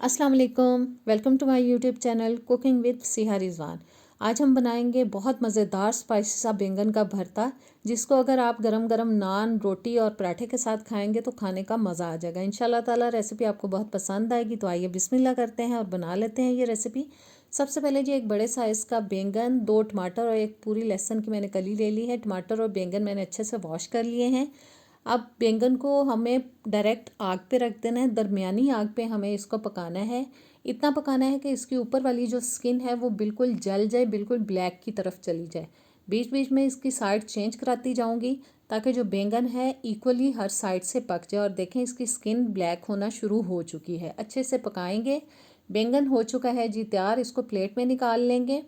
अस्सलाम वालेकुम, welcome to my YouTube channel cooking with Siha Rizwan. आज हम बनाएंगे बहुत मज़ेदार स्पाइसी सा बैंगन का भरता, जिसको अगर आप गरम गरम नान, रोटी और पराठे के साथ खाएंगे तो खाने का मज़ा आ जाएगा। इंशाल्लाह ताला रेसिपी आपको बहुत पसंद आएगी। तो आइए बिस्मिल्लाह करते हैं और बना लेते हैं ये रेसिपी। सबसे पहले जी एक बड़े साइज़ का बैंगन, 2 टमाटर और एक पूरी लहसुन की मैंने कली ले ली है। टमाटर और बैंगन मैंने अच्छे से वॉश कर लिए हैं। अब बैंगन को हमें डायरेक्ट आग पे रख देना है, दरमियानी आग पे हमें इसको पकाना है। इतना पकाना है कि इसकी ऊपर वाली जो स्किन है वो बिल्कुल जल जाए, बिल्कुल ब्लैक की तरफ चली जाए। बीच बीच में इसकी साइड चेंज कराती जाऊंगी ताकि जो बैंगन है इक्वली हर साइड से पक जाए। और देखें इसकी स्किन ब्लैक होना शुरू हो चुकी है। अच्छे से पकाएंगे। बैंगन हो चुका है जी तैयार, इसको प्लेट में निकाल लेंगे।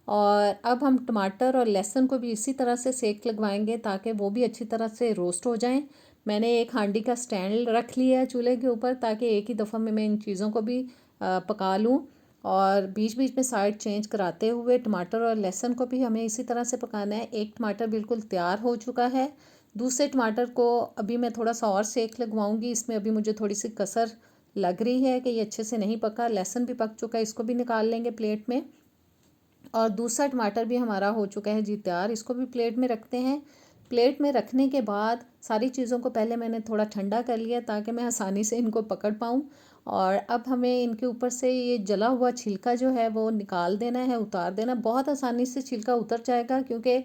और अब हम टमाटर और लहसुन को भी इसी तरह से सेक लगवाएंगे ताकि वो भी अच्छी तरह से रोस्ट हो जाएं। मैंने एक हांडी का स्टैंड रख लिया है चूल्हे के ऊपर ताकि एक ही दफ़ा में मैं इन चीज़ों को भी पका लूं। और बीच बीच में साइड चेंज कराते हुए टमाटर और लहसुन को भी हमें इसी तरह से पकाना है। एक टमाटर बिल्कुल तैयार हो चुका है। दूसरे टमाटर को अभी मैं थोड़ा सा और सेक लगवाऊंगी। इसमें अभी मुझे थोड़ी सी कसर लग रही है कि ये अच्छे से नहीं पका। लहसुन भी पक चुका है, इसको भी निकाल लेंगे प्लेट में। और दूसरा टमाटर भी हमारा हो चुका है जी तैयार, इसको भी प्लेट में रखते हैं। प्लेट में रखने के बाद सारी चीज़ों को पहले मैंने थोड़ा ठंडा कर लिया ताकि मैं आसानी से इनको पकड़ पाऊँ। और अब हमें इनके ऊपर से ये जला हुआ छिलका जो है वो निकाल देना है, उतार देना। बहुत आसानी से छिलका उतर जाएगा क्योंकि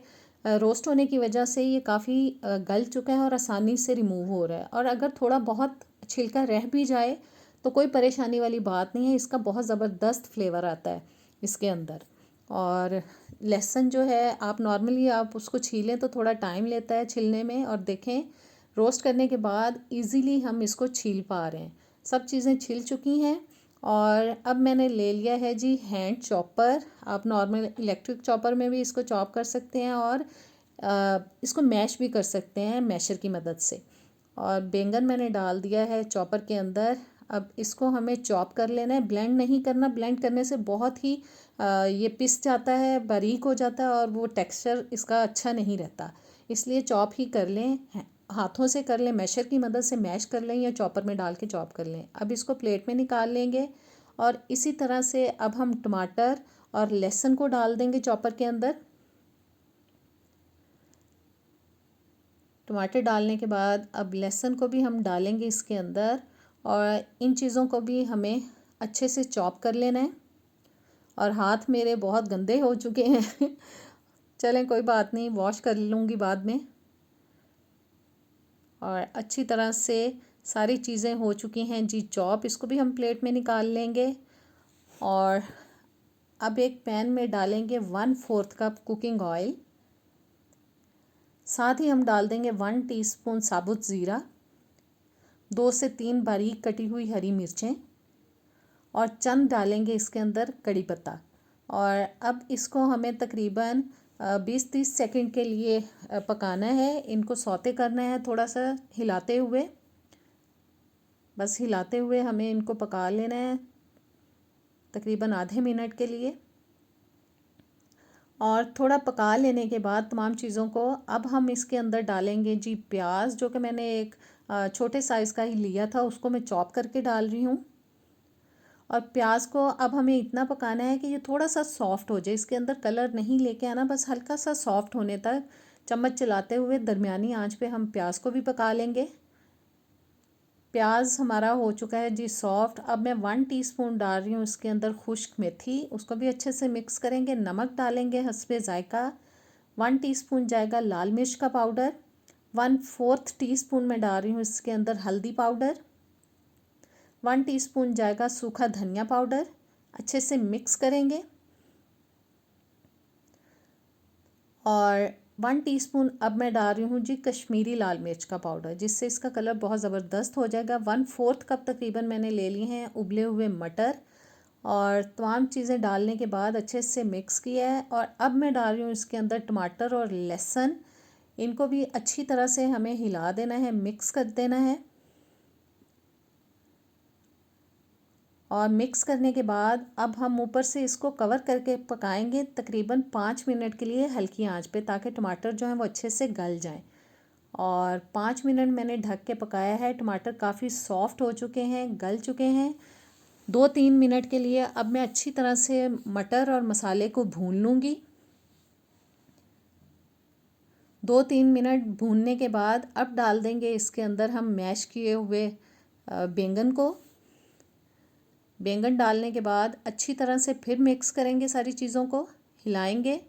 रोस्ट होने की वजह से ये काफ़ी गल चुका है और आसानी से रिमूव हो रहा है। और अगर थोड़ा बहुत छिलका रह भी जाए तो कोई परेशानी वाली बात नहीं है, इसका बहुत ज़बरदस्त फ्लेवर आता है इसके अंदर। और लहसुन जो है आप नॉर्मली आप उसको छीलें तो थोड़ा टाइम लेता है छीलने में। और देखें रोस्ट करने के बाद इजीली हम इसको छील पा रहे हैं। सब चीज़ें छिल चुकी हैं। और अब मैंने ले लिया है जी हैंड चॉपर। आप नॉर्मल इलेक्ट्रिक चॉपर में भी इसको चॉप कर सकते हैं और इसको मैश भी कर सकते हैं मैशर की मदद से। और बैंगन मैंने डाल दिया है चॉपर के अंदर। अब इसको हमें चॉप कर लेना है, ब्लेंड नहीं करना। ब्लेंड करने से बहुत ही ये पिस जाता है, बारीक हो जाता है और वो टेक्सचर इसका अच्छा नहीं रहता। इसलिए चॉप ही कर लें, हाथों से कर लें, मैशर की मदद से मैश कर लें या चॉपर में डाल के चॉप कर लें। अब इसको प्लेट में निकाल लेंगे। और इसी तरह से अब हम टमाटर और लहसुन को डाल देंगे चॉपर के अंदर। टमाटर डालने के बाद अब लहसुन को भी हम डालेंगे इसके अंदर। और इन चीज़ों को भी हमें अच्छे से चॉप कर लेना है। और हाथ मेरे बहुत गंदे हो चुके हैं चलें कोई बात नहीं, वॉश कर लूँगी बाद में। और अच्छी तरह से सारी चीज़ें हो चुकी हैं जी चॉप, इसको भी हम प्लेट में निकाल लेंगे। और अब एक पैन में डालेंगे 1/4 कप कुकिंग ऑयल। साथ ही हम डाल देंगे 1 टीस्पून साबुत ज़ीरा, 2 से 3 बारीक कटी हुई हरी मिर्चें और चंद डालेंगे इसके अंदर कड़ी पत्ता। और अब इसको हमें तकरीबन 20-30 सेकंड के लिए पकाना है। इनको सौते करना है थोड़ा सा हिलाते हुए, बस हिलाते हुए हमें इनको पका लेना है तकरीबन आधे मिनट के लिए। और थोड़ा पका लेने के बाद तमाम चीज़ों को अब हम इसके अंदर डालेंगे जी प्याज, जो कि मैंने एक छोटे साइज़ का ही लिया था, उसको मैं चॉप करके डाल रही हूँ। और प्याज को अब हमें इतना पकाना है कि ये थोड़ा सा सॉफ्ट हो जाए, इसके अंदर कलर नहीं लेके आना, बस हल्का सा सॉफ्ट होने तक चम्मच चलाते हुए दरमियानी आंच पे हम प्याज को भी पका लेंगे। प्याज हमारा हो चुका है जी सॉफ्ट। अब मैं 1 टीस्पून डाल रही हूँ इसके अंदर खुश्क मेथी, उसको भी अच्छे से मिक्स करेंगे। नमक डालेंगे हस्बे ज़ायका। 1 टीस्पून जाएगा लाल मिर्च का पाउडर। 1/4 टीस्पून मैं डाल रही हूँ इसके अंदर हल्दी पाउडर। 1 टीस्पून जाएगा सूखा धनिया पाउडर। अच्छे से मिक्स करेंगे। और 1 टीस्पून अब मैं डाल रही हूँ जी कश्मीरी लाल मिर्च का पाउडर, जिससे इसका कलर बहुत ज़बरदस्त हो जाएगा। 1/4 कप तकरीबन मैंने ले लिए हैं उबले हुए मटर। और तमाम चीज़ें डालने के बाद अच्छे से मिक्स किया है। और अब मैं डाल रही हूँ इसके अंदर टमाटर और लहसुन। इनको भी अच्छी तरह से हमें हिला देना है, मिक्स कर देना है। और मिक्स करने के बाद अब हम ऊपर से इसको कवर करके पकाएंगे तकरीबन 5 मिनट के लिए हल्की आंच पे, ताकि टमाटर जो हैं वो अच्छे से गल जाएं। और 5 मिनट मैंने ढक के पकाया है। टमाटर काफ़ी सॉफ्ट हो चुके हैं, गल चुके हैं। 2-3 मिनट के लिए अब मैं अच्छी तरह से मटर और मसाले को भून लूँगी। 2-3 मिनट भूनने के बाद अब डाल देंगे इसके अंदर हम मैश किए हुए बैंगन को। बैंगन डालने के बाद अच्छी तरह से फिर मिक्स करेंगे, सारी चीज़ों को हिलाएंगे।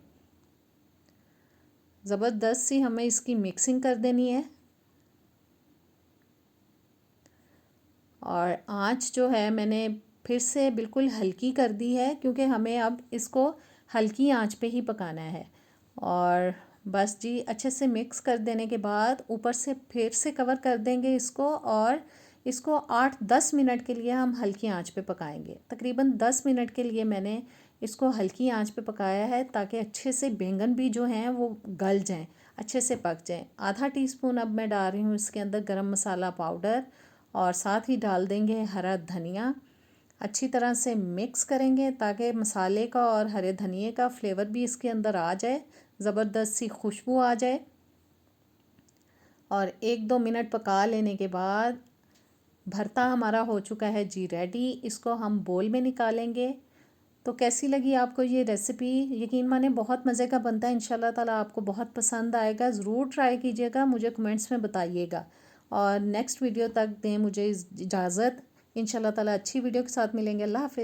ज़बरदस्त सी हमें इसकी मिक्सिंग कर देनी है। और आंच जो है मैंने फिर से बिल्कुल हल्की कर दी है, क्योंकि हमें अब इसको हल्की आंच पे ही पकाना है। और बस जी, अच्छे से मिक्स कर देने के बाद ऊपर से फिर से कवर कर देंगे इसको, और इसको 8-10 मिनट के लिए हम हल्की आंच पे पकाएंगे। तकरीबन 10 मिनट के लिए मैंने इसको हल्की आंच पे पकाया है, ताकि अच्छे से बैंगन भी जो हैं वो गल जाएं, अच्छे से पक जाएं। आधा टीस्पून अब मैं डाल रही हूँ इसके अंदर गरम मसाला पाउडर, और साथ ही डाल देंगे हरा धनिया। अच्छी तरह से मिक्स करेंगे ताकि मसाले का और हरे धनिए का फ्लेवर भी इसके अंदर आ जाए, ज़बरदस्त सी खुशबू आ जाए। और 1-2 मिनट पका लेने के बाद भरता हमारा हो चुका है जी रेडी। इसको हम बोल में निकालेंगे। तो कैसी लगी आपको ये रेसिपी? यकीन माने बहुत मज़े का बनता है। इंशाल्लाह ताला आपको बहुत पसंद आएगा। ज़रूर ट्राई कीजिएगा, मुझे कमेंट्स में बताइएगा। और नेक्स्ट वीडियो तक दें मुझे इजाज़त। इंशाल्लाह ताला अच्छी वीडियो के साथ मिलेंगे। अल्लाह हाफ़िज़।